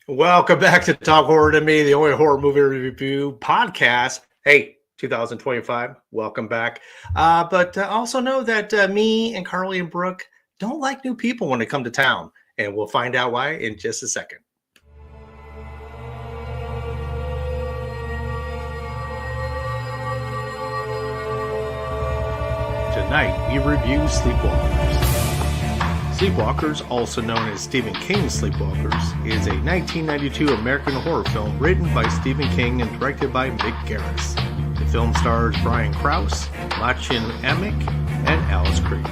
Welcome back to Talk Horror to Me, the only horror movie review podcast. Hey, 2025, welcome back. But also know that me and Carly and Brooke don't like new people when they come to town, and we'll find out why in just a second. Tonight, we review Sleepwalkers. Sleepwalkers, also known as Stephen King Sleepwalkers, is a 1992 American horror film written by Stephen King and directed by Mick Garris. The film stars Brian Krause, Mädchen, Amick, and Alice Krige.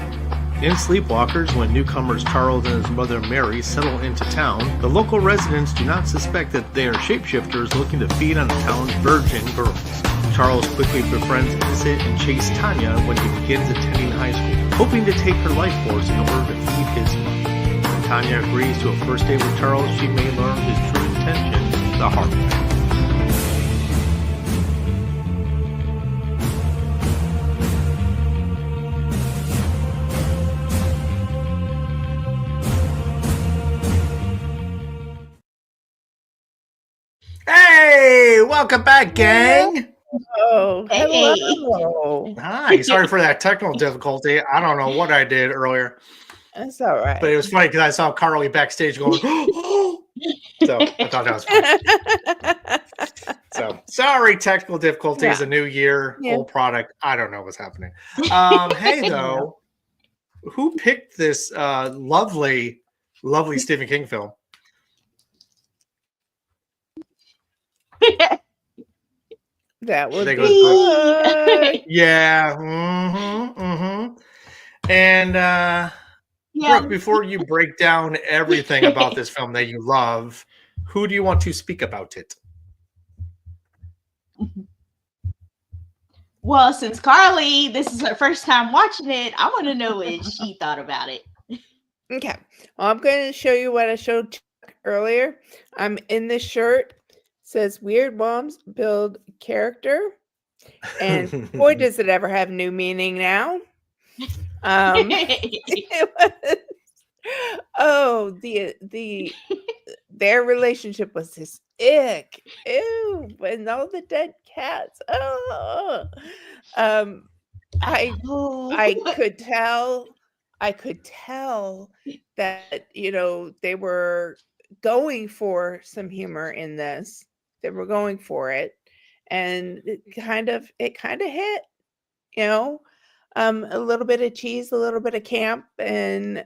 In Sleepwalkers, when newcomers Charles and his mother Mary settle into town, the local residents do not suspect that they are shapeshifters looking to feed on the town's virgin girls. Charles quickly befriends innocent and chaste Tanya when he begins attending high school, hoping to take her life force in order to feed his mother. When Tanya agrees to a first date with Charles, she may learn his true intentions the hard way. Hey, welcome back, gang. Oh, hello. Hi, sorry for that technical difficulty. I don't know what I did earlier. That's all right. But it was funny because I saw Carly backstage going, oh! So I thought that was funny. So sorry, technical difficulties, a new year, old product. I don't know what's happening. Hey, though, who picked this lovely Stephen King film? That would be good. Yeah. And Brooke, before you break down everything about this film that you love, who do you want to speak about it? Well, since Carly, this is her first time watching it, I want to know what she thought about it. Okay. Well, I'm going to show you what I showed Chuck earlier. I'm in this shirt. Says weird moms build character, and boy, does it ever have new meaning now. Their relationship was this ick, ew, and all the dead cats. I could tell that they were going for some humor in this. They were going for it, and it kind of hit, a little bit of cheese, a little bit of camp, and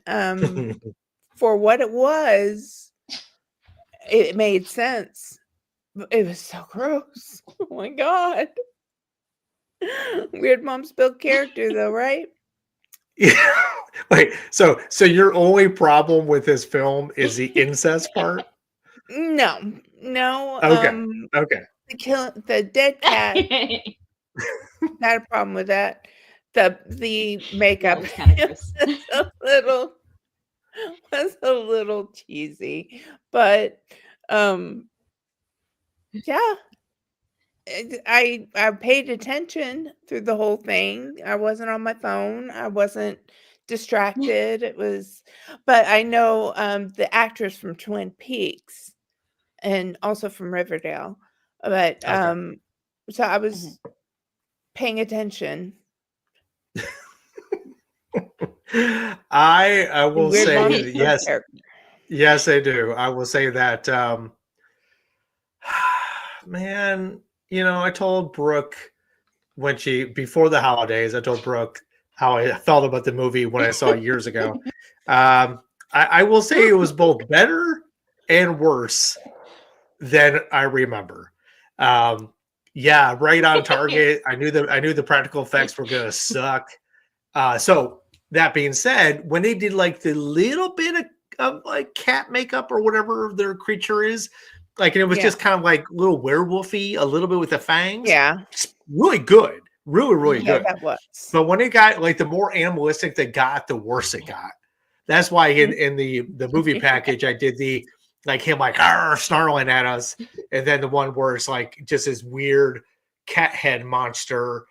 for what it was, it made sense. It was so gross. Oh my god. Weird moms build character though, right? Yeah. Wait, so your only problem with this film is the incest part? No. Okay. The dead cat. Not a problem with that. The makeup was a little cheesy, but yeah. I paid attention through the whole thing. I wasn't on my phone. I wasn't distracted. But I know the actress from Twin Peaks and also from Riverdale. But so I was paying attention. I will say yes, I do. I will say that man, I told Brooke before the holidays, I told Brooke how I felt about the movie when I saw it years ago. I will say it was both better and worse than I remember. Right on target. I knew the practical effects were gonna suck. So that being said, when they did like the little bit of like cat makeup or whatever their creature is, like, and it was just kind of like little werewolfy, a little bit with the fangs. Yeah, really good, really good. That was. But when it got like the more animalistic they got, the worse it got. That's why in the movie package I did the like him like snarling at us, and then the one where it's like just this weird cat head monster,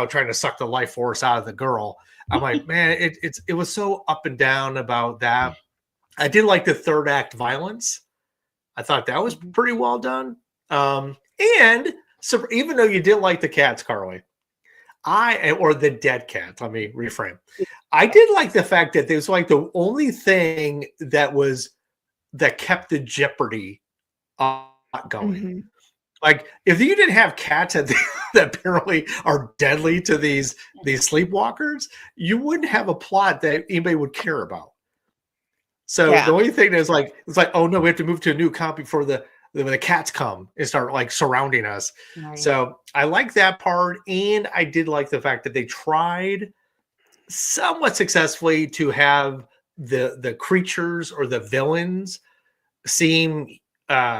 trying to suck the life force out of the girl. I'm like, man, it was so up and down about that. I did like the third act violence. I thought that was pretty well done. And so even though you didn't like the cats, Carly, or the dead cats, let me reframe. I did like the fact that it was like the only thing that kept the jeopardy going. Like if you didn't have cats that apparently are deadly to these sleepwalkers, you wouldn't have a plot that anybody would care about. So the only thing is like, it's like, oh no, we have to move to a new camp before the cats come and start like surrounding us. Right. So I like that part. And I did like the fact that they tried somewhat successfully to have the creatures or the villains seem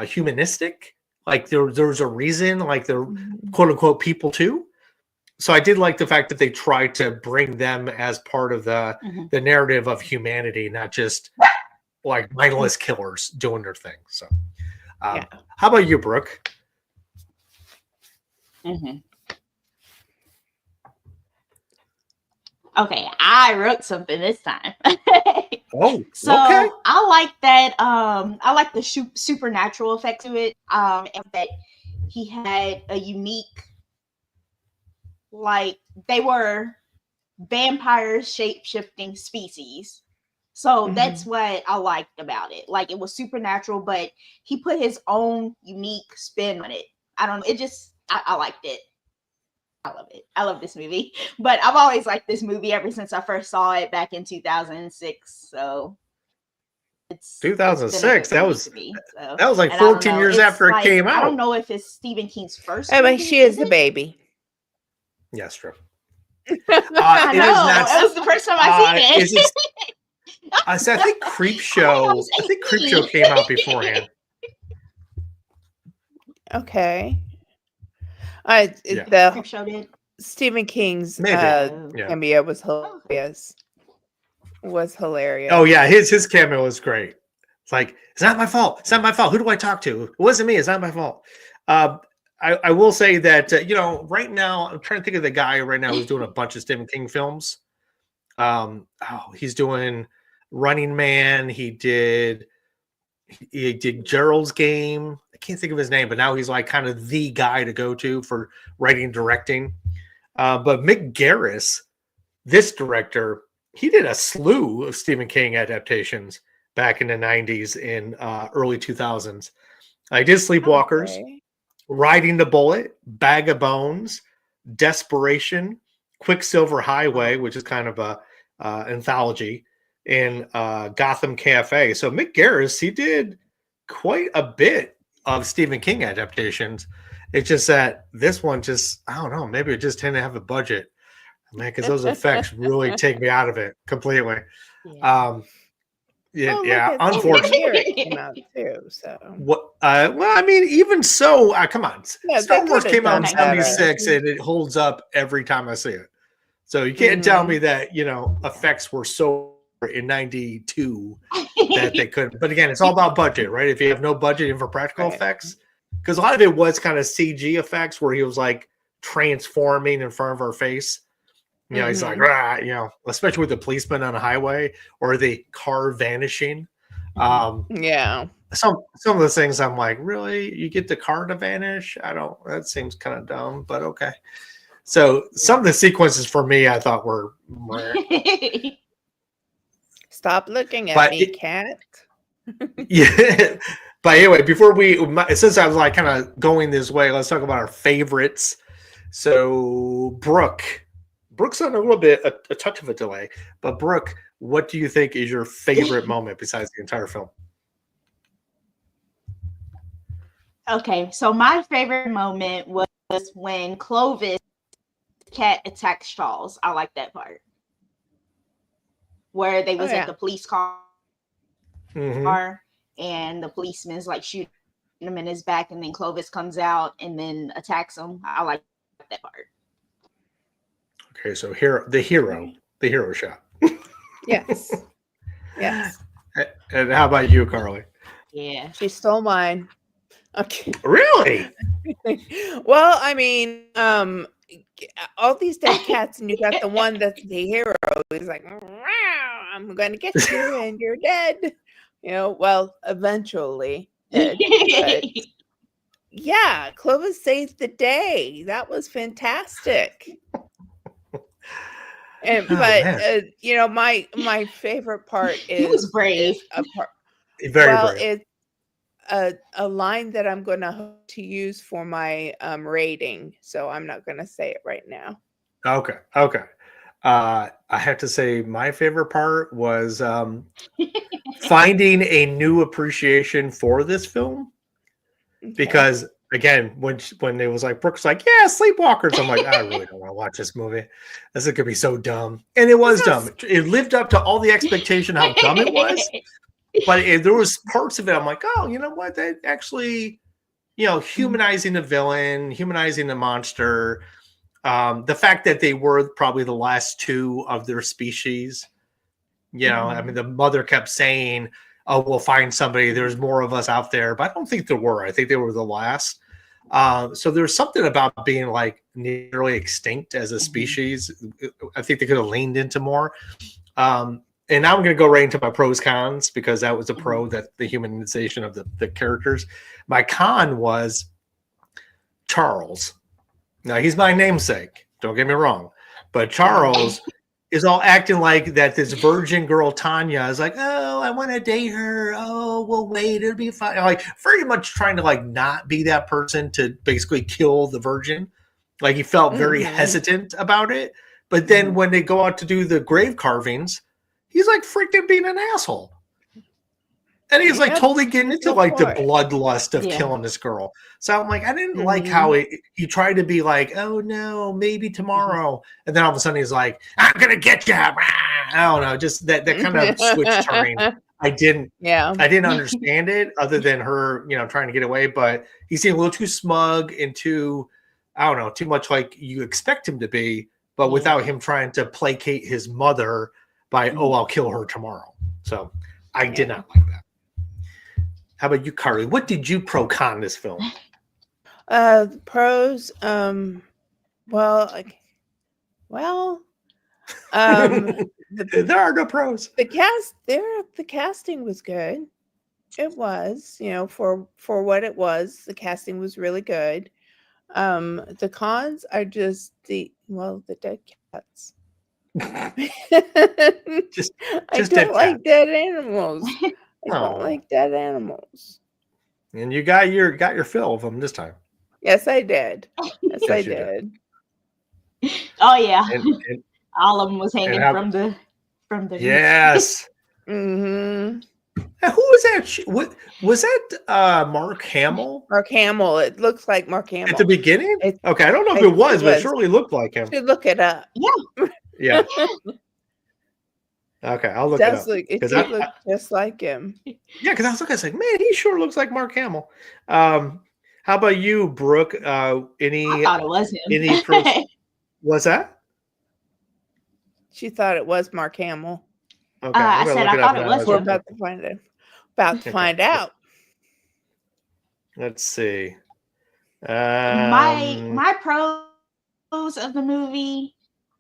humanistic. Like there's a reason, like they're quote unquote people too. So I did like the fact that they tried to bring them as part of the narrative of humanity, not just like mindless killers doing their thing. So how about you, Brooke? Okay, I wrote something this time. So I like that. I like the supernatural effect to it. And that he had a unique, like they were vampires, shape-shifting species. So that's what I liked about it. Like it was supernatural, but he put his own unique spin on it. I don't know. It just I liked it. I love it. I love this movie. But I've always liked this movie ever since I first saw it back in 2006. So it's 2006. That was like 14 years after it came out. I don't know if it's Stephen King's first. I mean, she is the baby. Yes, true. I know. It was the first time I seen it. I think Creepshow. I think Creepshow came out beforehand. Okay. The Creepshow did. Stephen King's cameo was hilarious. Oh yeah, his cameo was great. It's like, it's not my fault. It's not my fault. Who do I talk to? It wasn't me. It's not my fault. I will say that right now I'm trying to think of the guy right now who's doing a bunch of Stephen King films. He's doing Running Man. He did Gerald's Game. I can't think of his name, but now he's like kind of the guy to go to for writing and directing. But Mick Garris, this director, he did a slew of Stephen King adaptations back in the 90s and early 2000s. I did Sleepwalkers, Riding the Bullet, Bag of Bones, Desperation, Quicksilver Highway, which is kind of a anthology, and Gotham Cafe. So Mick Garris, he did quite a bit of Stephen King adaptations. It's just that this one just, I don't know, maybe it just didn't have a budget, man, because those effects really take me out of it completely. Unfortunately. Came out too, so. Well, I mean, even so, come on. Star Wars came out in 76 and it holds up every time I see it. So you can't tell me that, effects were so in 92 that they couldn't. But again, it's all about budget, right? If you have no budget even for practical effects, because a lot of it was kind of CG effects where he was like transforming in front of our face. He's like, especially with the policeman on a highway or the car vanishing. Some of the things I'm like, really? You get the car to vanish? That seems kind of dumb, but okay. So some of the sequences for me, I thought were Stop looking at me, cat. Yeah. But anyway, since I was like kind of going this way, let's talk about our favorites. So Brooke's on a little bit, a touch of a delay, but Brooke, what do you think is your favorite moment besides the entire film? Okay, so my favorite moment was when Clovis cat attacks Charles. I like that part. Where they was at the police car and the policeman's like shooting him in his back, and then Clovis comes out and then attacks him. I like that part. Okay, so the hero shot. Yes. Yes. And how about you, Carly? Yeah. She stole mine. Okay. Really? Well, I mean, all these dead cats, and you got the one that's the hero. He's like, I'm going to get you, and you're dead. Well, eventually. did. But yeah, Clovis saved the day. That was fantastic. And you know, my favorite part He was brave. is a part. Very brave. It's a line that I'm going to use for my rating, so I'm not going to say it right now. Okay. I have to say my favorite part was finding a new appreciation for this film. Okay. Because again, when it was like Brooke's like, yeah, Sleepwalkers, I'm like, I really don't want to watch this movie. This is gonna be so dumb, and it was dumb. It lived up to all the expectation how dumb it was, but there was parts of it I'm like, oh, you know what? That actually, you know, humanizing the villain, humanizing the monster, the fact that they were probably the last two of their species. You know, I mean, the mother kept saying, oh, we'll find somebody. There's more of us out there. But I don't think there were. I think they were the last. So there's something about being like nearly extinct as a species. I think they could have leaned into more. And now I'm going to go right into my pros cons, because that was a pro, that the humanization of the characters. My con was Charles. Now, he's my namesake. Don't get me wrong. But Charles is all acting like that this virgin girl Tanya is like, oh, I want to date her. Oh, we'll wait, it'll be fine. Like very much trying to like not be that person to basically kill the virgin. Like he felt very hesitant about it. But then when they go out to do the grave carvings, he's like freaking being an asshole. And he's like totally getting into like the bloodlust of killing this girl. So I'm like, I didn't like how he tried to be like, oh no, maybe tomorrow. And then all of a sudden he's like, I'm going to get you. I don't know. Just that kind of switch turning. I didn't understand it other than her, you know, trying to get away. But he seemed a little too smug and too, I don't know, too much like you expect him to be, but without him trying to placate his mother by, oh, I'll kill her tomorrow. So I did not like that. How about you, Carly? What did you pro con this film? Pros, there are no pros. The casting was good. It was, you know, for what it was, the casting was really good. The cons are just the dead cats. I don't like dead animals. I don't like dead animals. And you got your fill of them this time. Yes, I did. Yes, I did. Oh yeah, and all of them was hanging from the. Yes. Mm-hmm. Who was that? What was that? Mark Hamill. Mark Hamill. It looks like Mark Hamill at the beginning. Okay, I don't know if it was, but it surely looked like him. You should look it up. Yeah. Okay, I'll look it up. It does look just like him. Yeah, because I was looking, I was like, man, he sure looks like Mark Hamill. How about you, Brooke? I thought it was him. Any what's that? She thought it was Mark Hamill. Okay, I said I thought it was him. We're about to find it. About to find out. Let's see. My pros of the movie,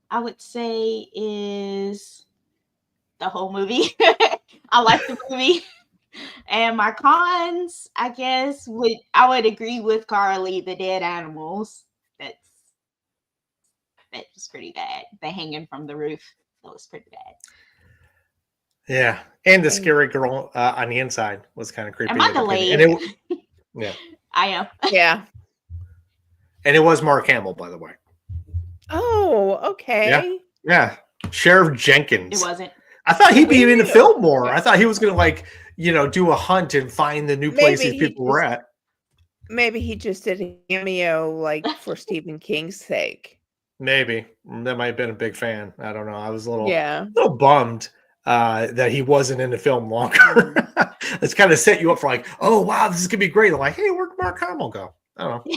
I would say, is the whole movie. I like the movie. And my cons, I guess, I would agree with Carly, the dead animals. That was pretty bad. The hanging from the roof. That was pretty bad. Yeah. And the scary girl on the inside was kind of creepy. Am I delayed? Yeah. I am. Yeah. And it was Mark Hamill, by the way. Oh, okay. Yeah. Sheriff Jenkins. It wasn't. I thought he'd be in the film more. I thought he was going to, like, you know, do a hunt and find the new places people were at. Maybe he just did a cameo, like, for Stephen King's sake. Maybe. That might have been a big fan. I don't know. I was a little bummed that he wasn't in the film longer. It's kind of set you up for, like, oh, wow, this is going to be great. I'm like, hey, where'd Mark Hamill go? I don't know.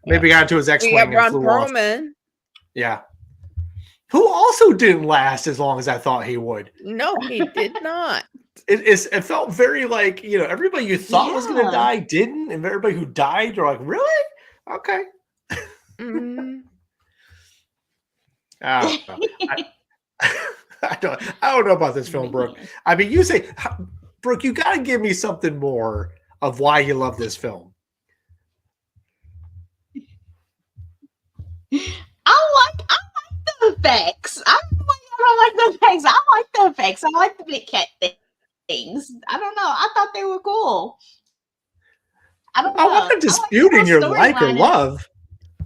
Maybe got into his X-Wing and flew off. Yeah. Who also didn't last as long as I thought he would. No, he did not. It felt very like, you know, everybody you thought was going to die didn't, and everybody who died, you're like, really? Okay. Mm-hmm. I don't know about this film, Brooke. I mean, you say, Brooke, you got to give me something more of why you love this film. I like the effects. I don't like the effects. I like the effects. I like the big cat things. I don't know. I thought they were cool. I don't know. I'm not disputing your like or love.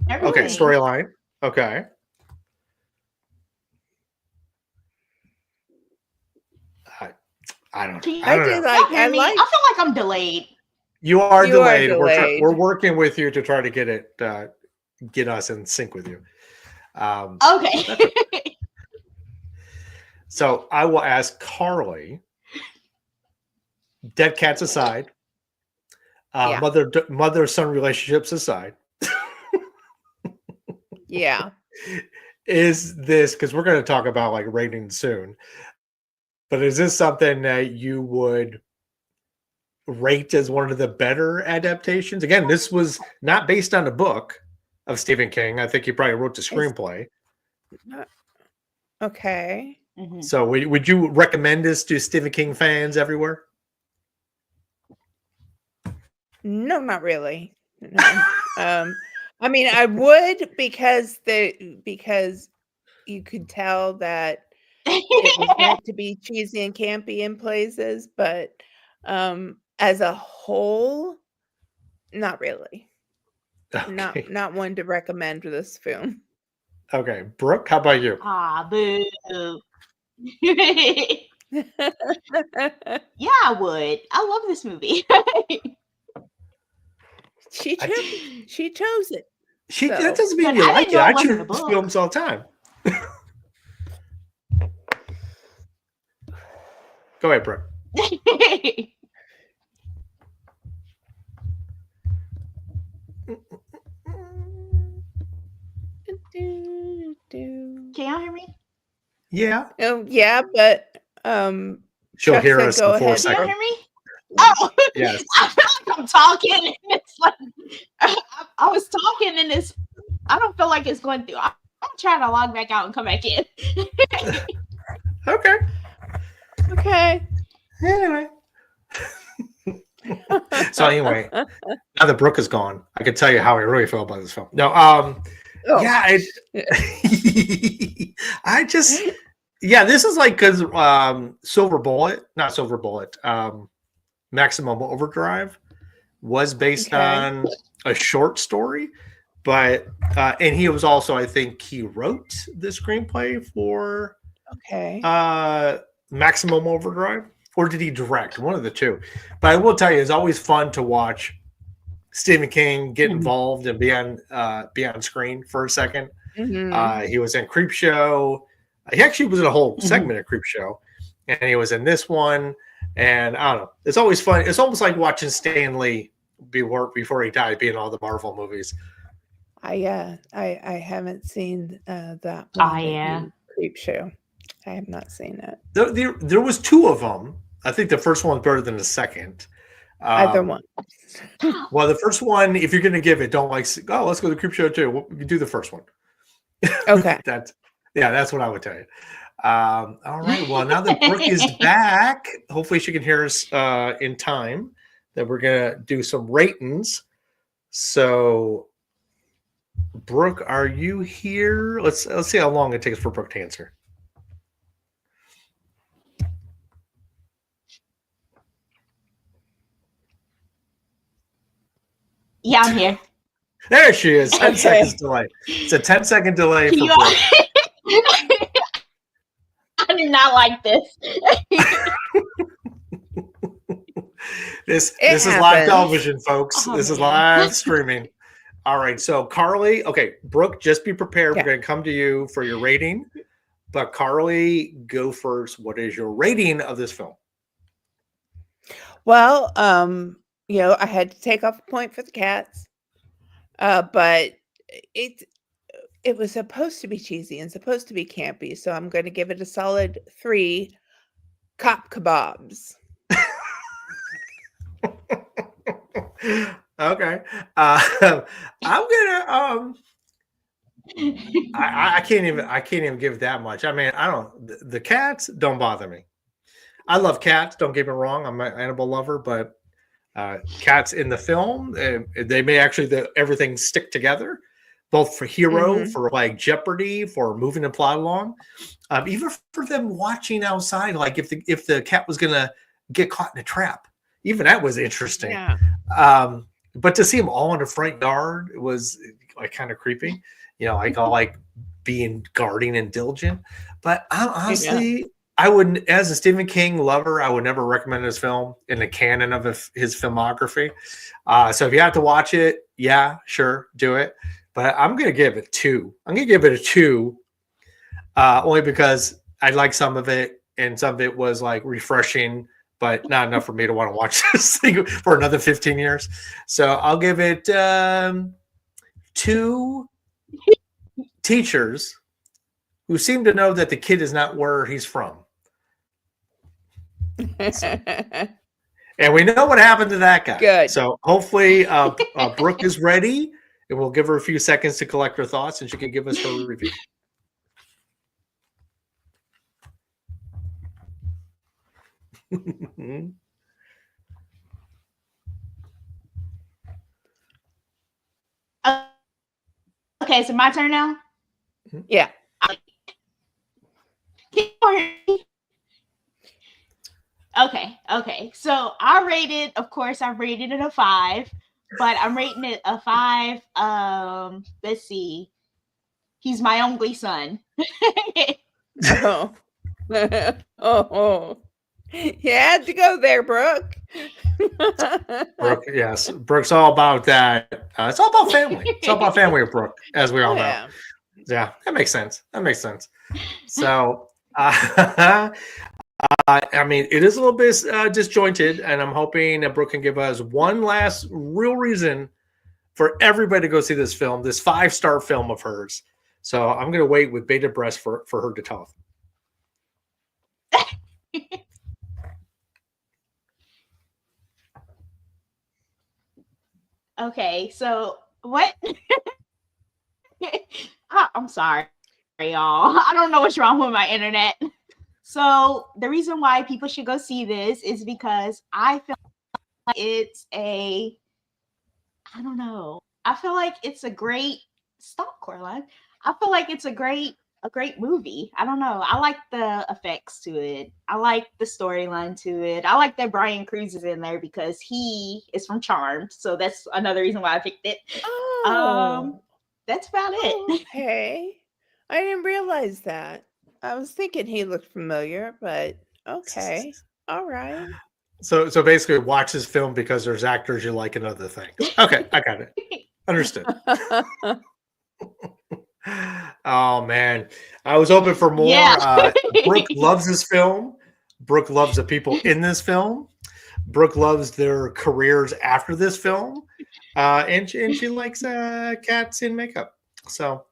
Everything. Okay, storyline. Okay. I don't know. I feel like I'm delayed. You are delayed. We're working with you to try to get us in sync with you. Okay. So I will ask Carly. Dead cats aside, mother-son relationships aside. Yeah. Is this, because we're going to talk about like rating soon, but is this something that you would rate as one of the better adaptations? Again, this was not based on a book of Stephen King. I think he probably wrote the screenplay. Okay. Mm-hmm. So would you recommend this to Stephen King fans everywhere? No, not really. No. I mean, I would because you could tell that it was meant to be cheesy and campy in places, but as a whole, not really. Okay. Not one to recommend for this film. Okay, Brooke, how about you? Boo. Yeah, I would. I love this movie. She chose it. That doesn't mean you like it. I choose films all the time. Go ahead, Brooke. Can y'all hear me? Yeah. Oh, yeah, but she'll Chuck hear said us go in 4 ahead. seconds. Can y'all hear me? Oh, yes. I feel like I'm talking, and it's like I was talking, and it's. I don't feel like it's going through. I'm trying to log back out and come back in. Okay. Anyway. So anyway, now that Brooke is gone, I can tell you how I really feel about this film. No, yeah, this is like because Maximum Overdrive was based on a short story, but and he was also, I think, he wrote the screenplay for Maximum Overdrive, or did he direct? One of the two. But I will tell you, it's always fun to watch Stephen King get involved and be on screen for a second. Mm-hmm. He was in Creepshow. He actually was in a whole segment of Creepshow, and he was in this one. And I don't know, it's always fun. It's almost like watching Stan Lee before he died, being in all the Marvel movies. I haven't seen that one. Oh yeah, Creepshow. I have not seen it. There was 2 of them. I think the first one's better than the second. Either one. Well, the first one, if you're going to give it, don't let's go to Creepshow too. We'll do the first one. Okay. That's what I would tell you. All right. Well, now that Brooke is back, hopefully she can hear us in time. That we're gonna do some ratings. So, Brooke, are you here? Let's see how long it takes for Brooke to answer. Yeah, I'm here. There she is. 10 seconds delay. It's a 10-second delay for Brooke. I do not like this. This is live television, folks. This is live streaming. All right. So Carly, okay, Brooke, just be prepared. We're going to come to you for your rating. But Carly, go first. What is your rating of this film? Well, I had to take off a point for the cats. But it was supposed to be cheesy and supposed to be campy, so I'm going to give it a solid 3 cop kebabs. Okay. I'm gonna I can't even give that much. I mean, the cats don't bother me. I love cats, don't get me wrong. I'm an animal lover, but cats in the film. They may actually everything stick together, both for hero, for like Jeopardy, for moving the plot along, even for them watching outside. Like if the cat was gonna get caught in a trap, even that was interesting. Yeah. But to see them all in the front yard, it was like kind of creepy. Like all like being guarding and diligent. But honestly, I wouldn't, as a Stephen King lover, I would never recommend this film in the canon of his filmography. So if you have to watch it, yeah, sure, do it. But I'm going to give it 2. I'm going to give it a 2, only because I like some of it, and some of it was like refreshing, but not enough for me to want to watch this thing for another 15 years. So I'll give it 2 teachers who seem to know that the kid is not where he's from. And we know what happened to that guy. Good. So hopefully Brooke is ready, and we'll give her a few seconds to collect her thoughts, and she can give us her review. Okay, so my turn now? Yeah. Okay. So I rated it a 5, but I'm rating it a 5. Let's see. He's my only son. Oh. Oh. You had to go there, Brooke. Brooke, yes. Brooke's all about that. It's all about family. It's all about family with Brooke, as we all know. Yeah, that makes sense. So, I mean, it is a little bit disjointed, and I'm hoping that Brooke can give us one last real reason for everybody to go see this film, this 5-star film of hers. So I'm going to wait with bated breath for her to tell us. Okay, so what? I'm sorry, y'all. I don't know what's wrong with my internet. So the reason why people should go see this is because I feel like it's I don't know. I feel like it's a great stop, Coraline. I feel like it's a great movie. I don't know. I like the effects to it. I like the storyline to it. I like that Brian Krause is in there because he is from Charmed. So that's another reason why I picked it. Oh. That's about it. Okay. I didn't realize that. I was thinking he looked familiar, but okay. All right. So basically watch this film because there's actors you like in other things. Okay, I got it. Understood. Oh man, I was hoping for more. Yeah. Brooke loves this film. Brooke loves the people in this film. Brooke loves their careers after this film, and she likes cats in makeup. So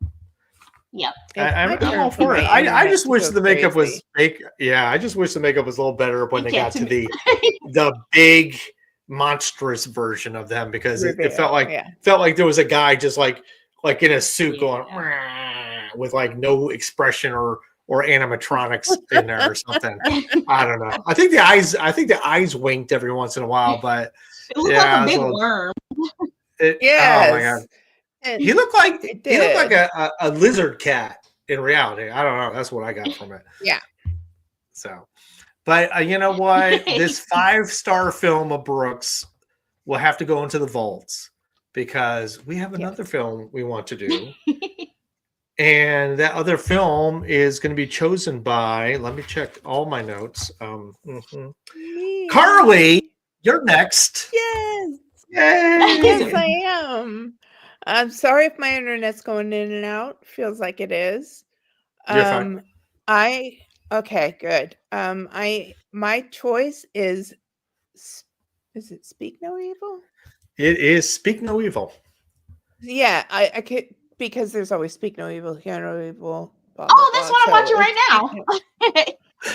yeah, I'm all for it. I just wish the makeup was fake. Yeah, I just wish the makeup was a little better when they got to the big monstrous version of them, because it felt like there was a guy just like in a suit going with like no expression or animatronics in there or something. I don't know. I think the eyes winked every once in a while, but it looked like a big worm. Yes. Oh my god. And he looked like a lizard cat in reality. I don't know. That's what I got from it. Yeah. So, but you know what? This 5-star film of Brooks will have to go into the vaults, because we have another film we want to do. And that other film is going to be chosen by, let me check all my notes. Carly, you're next. Yes. Yay. Yes, I am. I'm sorry if my internet's going in and out. Feels like it is. You're fine. Okay, good. My choice is it Speak No Evil? It is Speak No Evil. Yeah, I could, because there's always Speak No Evil, Hear No Evil. Blah, oh, that's what I'm watching right now.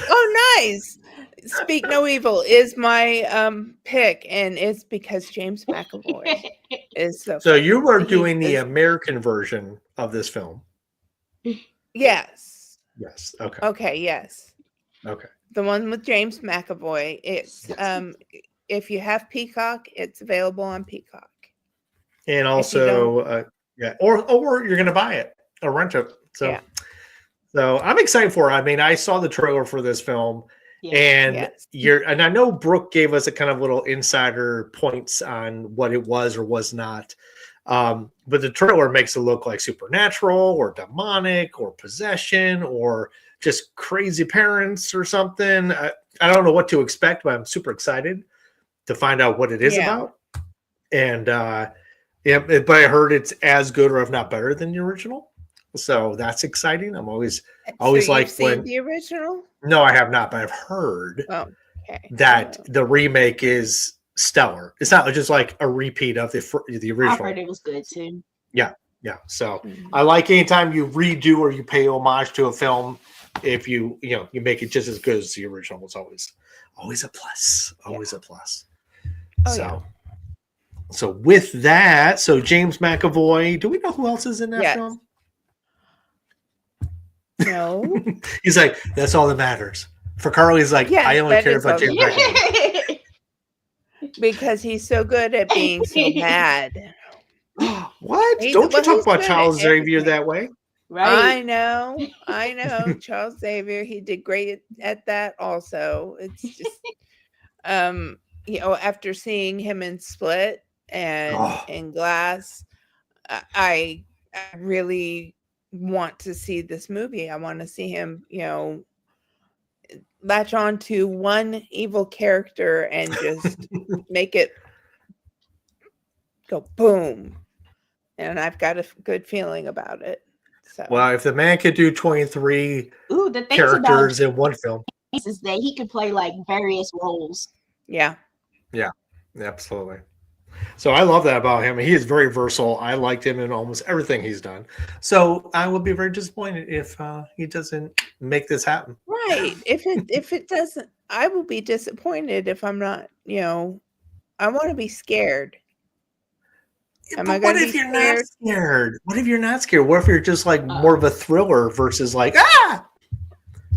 Oh, nice. Speak No Evil is my pick, and it's because James McAvoy is so you were doing the American version of this film. Yes. Okay. Okay, yes. Okay. The one with James McAvoy. It's if you have Peacock, it's available on Peacock. And also, or you're gonna buy it or rent it. So, Yeah. so I'm excited for it. I mean, I saw the trailer for this film, and and I know Brooke gave us a kind of little insider points on what it was or was not. But the trailer makes it look like supernatural or demonic or possession or just crazy parents or something. I don't know what to expect, but I'm super excited to find out what it is about. And but I heard it's as good or if not better than the original. So that's exciting. I'm always like seen the original? No, I have not, but I've heard that the remake is stellar. It's not just like a repeat of the original. I heard it was good too. Yeah. So I like anytime you redo or you pay homage to a film, if you make it just as good as the original, it's always a plus. Always a plus. So with that, James McAvoy, do we know who else is in that film? No. He's like, that's all that matters. For Carly, he's like, I only care about James McAvoy. Because he's so good at being so mad. What? Don't you talk about Charles Xavier that way? Right. I know. Charles Xavier, he did great at that also. It's just after seeing him in Split and in Glass, I really want to see this movie. I want to see him, latch on to one evil character and just make it go boom. And I've got a good feeling about it. So. Well, if the man could do 23 characters in one film, is that he could play like various roles. Yeah, absolutely. So I love that about him. He is very versatile. I liked him in almost everything he's done. So I will be very disappointed if he doesn't make this happen. Right. If it doesn't, I will be disappointed if I'm not. I want to be scared. But what if you're not scared? What if you're not scared? What if you're just like more of a thriller versus like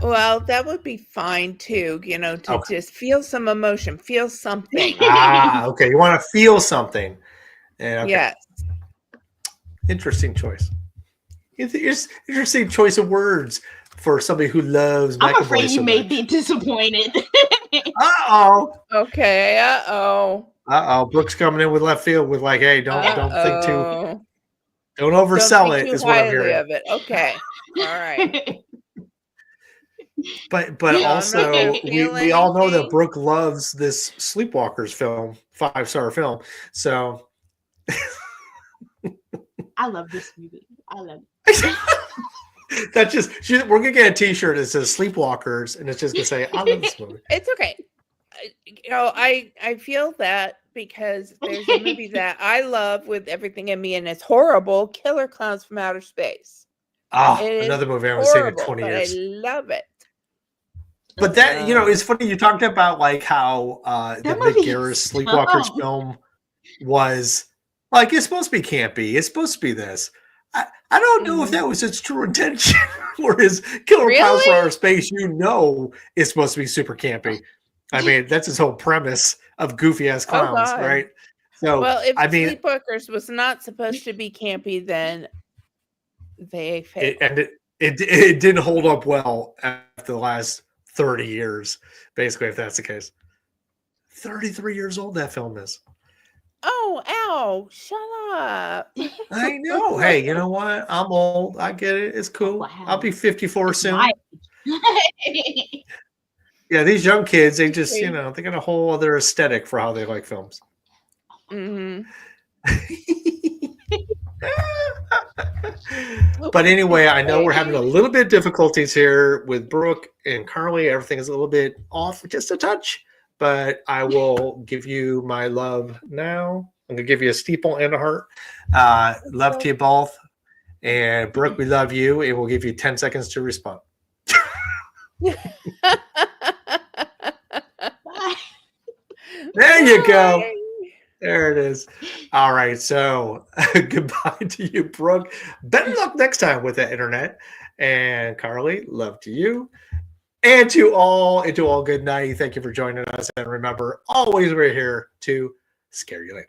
Well, that would be fine too, to just feel some emotion, feel something. Okay. You want to feel something. Yes. Interesting choice. Interesting choice of words for somebody who loves McAvoy. I'm afraid you may be disappointed. Okay. Brooke's coming in with left field with like, hey, don't think don't oversell it. Is what I'm hearing. Of it. Okay. All right. But also we all know that Brooke loves this Sleepwalkers film, 5-star film. So I love this movie. I love it. That's just we're gonna get a T-shirt that says Sleepwalkers, and it's just gonna say, "I love this movie." It's okay. I feel that because there's a movie that I love with everything in me, and it's horrible. Killer Clowns from Outer Space. Another movie I haven't seen in 20 years. I love it. But that it's funny you talked about like how the Mick Garris Sleepwalkers film was like it's supposed to be campy. It's supposed to be this. I don't know if that was its true intention. Whereas Killer Clowns from Outer Space, is supposed to be super campy. I mean, that's his whole premise of goofy ass clowns, right? So, if Sleepwalkers was not supposed to be campy, then they failed. It didn't hold up well after the last 30 years, basically, if that's the case. 33 years old that film is. Oh, ow! Shut up. I know. Hey, you know what? I'm old. I get it. It's cool. Wow. I'll be 54 soon. Yeah, these young kids, they just, they got a whole other aesthetic for how they like films. Mm-hmm. But anyway, I know we're having a little bit of difficulties here with Brooke and Carly. Everything is a little bit off, just a touch. But I will give you my love now. I'm going to give you a steeple and a heart. Love to you both. And Brooke, we love you. And we'll give you 10 seconds to respond. There you go. There it is. All right. So goodbye to you, Brooke. Better luck next time with the internet. And Carly, love to you. And to all, good night. Thank you for joining us. And remember, always we're here to scare you later.